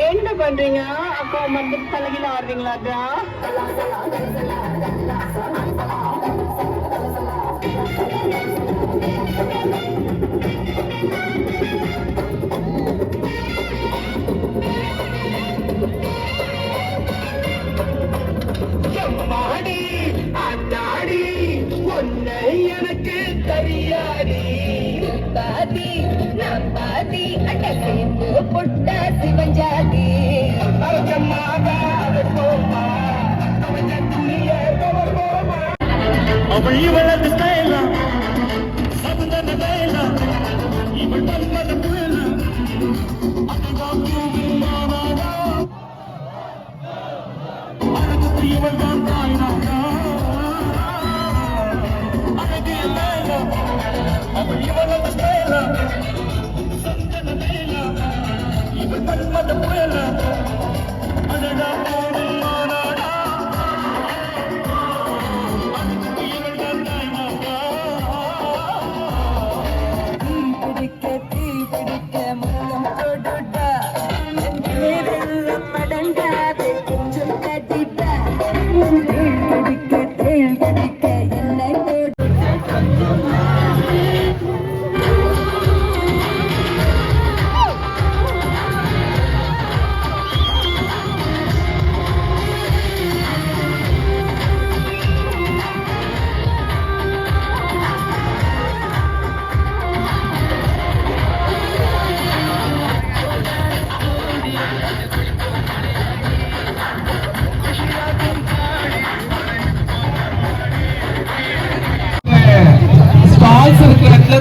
என்ன பண்றீங்க அப்பா மட்டு தலையில ஆடுறீங்களா? எனக்கு தெரியாடி பாதி நான் பாதி அட்ட சேர்ந்து புட்ட சிவஞ்சாதி அவள் இவளது ஸ்டைலா சபுதன வேலா இவள் மன்மத புயலா அழகுக்கு இவள் தான் தாய்நாடா அழகிய வேலா அவள் இவளது ஸ்டைலா சந்தன வேலா இவள் மன்மத புயலா அழகா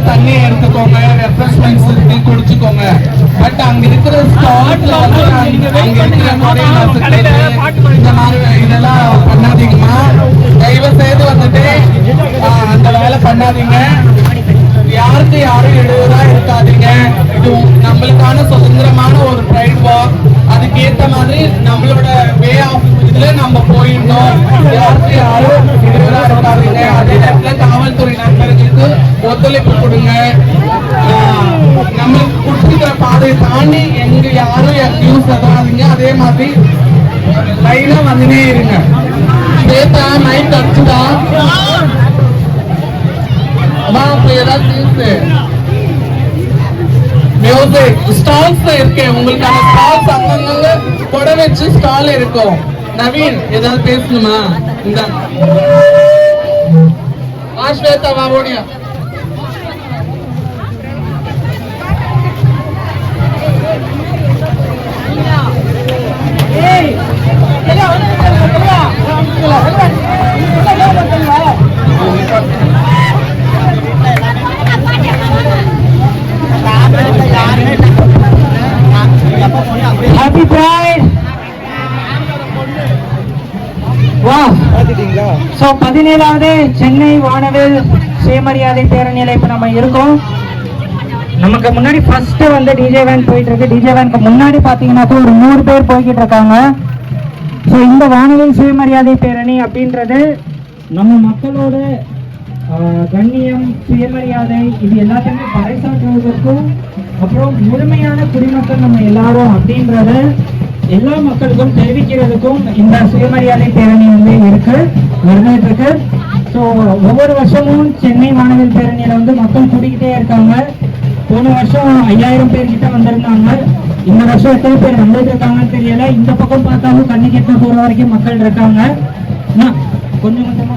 தண்ணி எடுத்துக்கோங்க, ரெஃப்ரெஷ்மெண்ட்ஸ் இருக்கு, குடிச்சுக்கோங்க. பட் அங்க இருக்கிற ஸ்பாட்ல வந்து அங்க இருக்கிற இந்த மாதிரி இதெல்லாம் பண்ணாதீங்கம்மா. தயவு செய்து வந்துட்டு அந்த வேலை பண்ணாதீங்க. யாருக்கு யாரும் இடையூறா இருக்காதீங்க. இது நம்மளுக்கான சுதந்திரமான ஒரு ப்ரைட் வாக். அதுக்கேற்ற மாதிரி நம்மளோட வே ஆஃப் இதுல நம்ம போயிடணும். யாருக்கு யாரும் இடையூறா இருக்காதீங்க. அதே நேரத்துல காவல்துறை நண்பர்களுக்கு ஒத்துழைப்பு கொடுங்க. நம்மளுக்கு கொடுத்துருக்கிற பாதையை தாண்டி எங்க யாரும் யூஸ் தராதீங்க. அதே மாதிரி லைனா வந்துனே இருங்க. சேத்தா மைக் அடிச்சுதா மியூசிக் ஸ்டால்ஸ் இருக்கேன். உங்களுக்கான ஸ்டால்ஸ் அங்கங்க கொடை வச்சு ஸ்டால் இருக்கும். நவீன் ஏதாவது பேசணுமா? இந்த ஆஸ்வேதா வாவோடியா ஏய் ஸோ 17வது சென்னை வானவில் சுயமரியாதை பேரணியில இப்ப நம்ம இருக்கோம். நமக்கு முன்னாடி ஃபர்ஸ்ட் வந்து டிஜே வேன் போயிட்டு இருக்கு. டிஜே வேனுக்கு முன்னாடி பாத்தீங்கன்னாக்கா ஒரு 100 பேர் போய்கிட்டு இருக்காங்க. ஸோ இந்த வானவில் சுயமரியாதை பேரணி அப்படின்றது நம்ம மக்களோட கண்ணியம், சுயமரியாதை இது எல்லாத்தையுமே பறைசாற்றுவதற்கும், அப்புறம் முழுமையான குடிமக்கள் நம்ம எல்லாரும் அப்படின்றத எல்லா மக்களுக்கும் தெரிவிக்கிறதுக்கும் இந்த சுயமரியாதை பேரணி வந்து நடந்துட்டு இருக்கு. ஸோ ஒவ்வொரு வருஷமும் சென்னை வானவில் பேரணியில வந்து மக்கள் கூடிக்கிட்டே இருக்காங்க. போன வருஷம் 5000 பேர் கிட்ட வந்திருந்தாங்க. இந்த வருஷம் எத்தனை பேர் வந்துட்டு இருக்காங்கன்னு தெரியல. இந்த பக்கம் பார்த்தாலும் கண்ணு கெட்ட போற வரைக்கும் மக்கள் இருக்காங்க. கொஞ்சம் கொஞ்சமா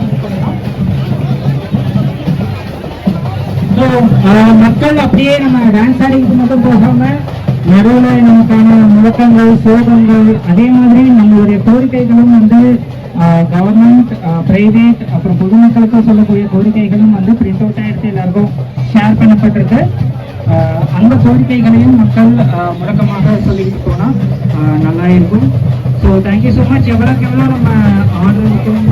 மக்கள் அப்படியே நம்ம டான்ஸ் ஆடிக்கு மட்டும் போகாம நடுவில் நமக்கான முழக்கங்கள், சோகங்கள், அதே மாதிரி நம்மளுடைய கோரிக்கைகளும் வந்து கவர்மெண்ட், பிரைவேட், அப்புறம் பொதுமக்களுக்கு சொல்லக்கூடிய கோரிக்கைகளும் வந்து பிரிண்ட் அவுட் ஆயிடுச்சு, எல்லாருக்கும் ஷேர் பண்ணப்பட்டிருக்கு. அந்த கோரிக்கைகளையும் மக்கள் முழக்கமாக சொல்லிக்கிட்டு போனா நல்லா இருக்கும். So thank you so much. எவ்வளோக்கு எவ்வளோ நம்ம ஆர்டர் இருக்கும்